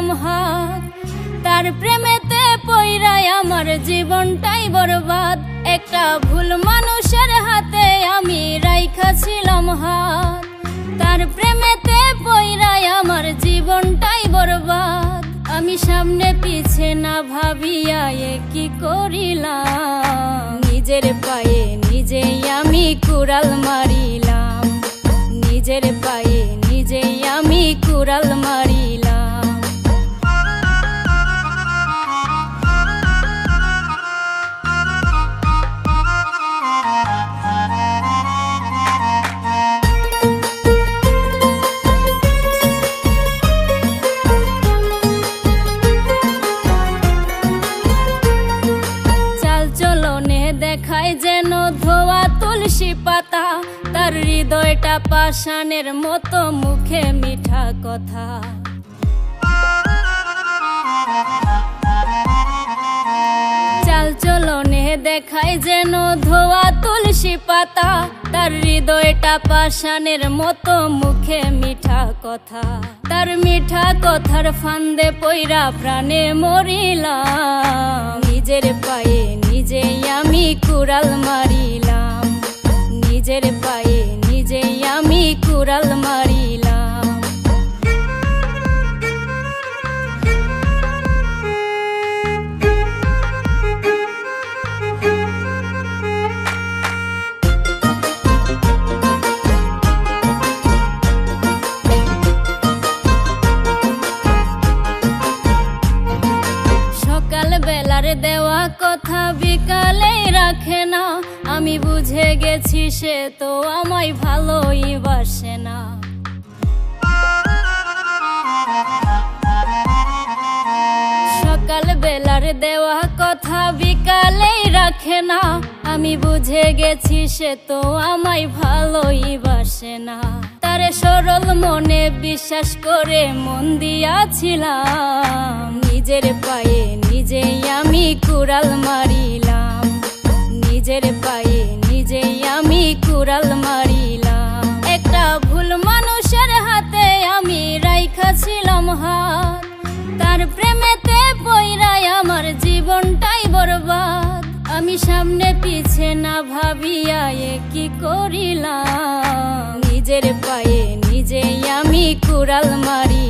ছিলাম হাত, তার প্রেমেতে পইরাই আমার জীবনটাই বরবাদ। একটা ভুল মানুষের হাতে আমি রাইখা ছিলাম হাত, তার প্রেমেতে পইরাই আমার জীবনটাই বরবাদ। আমি সামনে পিছে না ভাবিয়া কি করিলাম, নিজের পায়ে নিজেই আমি কুড়াল মারিলাম, নিজের পায়ে নিজেই আমি কুড়াল মারিলাম। দেখায় যেন ধোয়া তুলসী পাতা, তার হৃদয়টা পাষাণের মতো, মুখে মিঠা কথা। চাল চলনে দেখায় যেন ধোয়া তুলসী পাতা, তার হৃদয়টা পাষাণের মতো, মুখে মিঠা কথা। তার মিঠা কথার ফান্দে পইরা প্রাণে মরিলাম, নিজের পায়ে নিজেই আমি কুড়াল মারিলাম, নিজের পায়ে নিজেই আমি কুড়াল মারিলাম। বেলার দেওয়া কথা বিকালেই রাখে না, আমি বুঝে গেছি সে তো আমায় ভালোই বাসে না। সকাল বেলার দেওয়া কথা বিকালেই রাখে না, আমি বুঝে গেছি সে তো আমায় ভালোই বাসে না। তারে সরল মনে বিশ্বাস করে মন দিয়াছিলাম, নিজের পায়ে নিজেই আমি কুড়াল মারিলাম, নিজের পায়ে নিজেই আমি কুড়াল মারিলাম। একটা ভুল মানুষের হাতে আমি রাইখা ছিলাম হাত, তার প্রেমেতে পইরাই আমার জীবনটাই বরবাদ। আমি সামনে পিছে না ভাবিয়া কি করিলাম, নিজের পায়ে নিজেই আমি কুড়াল মারি।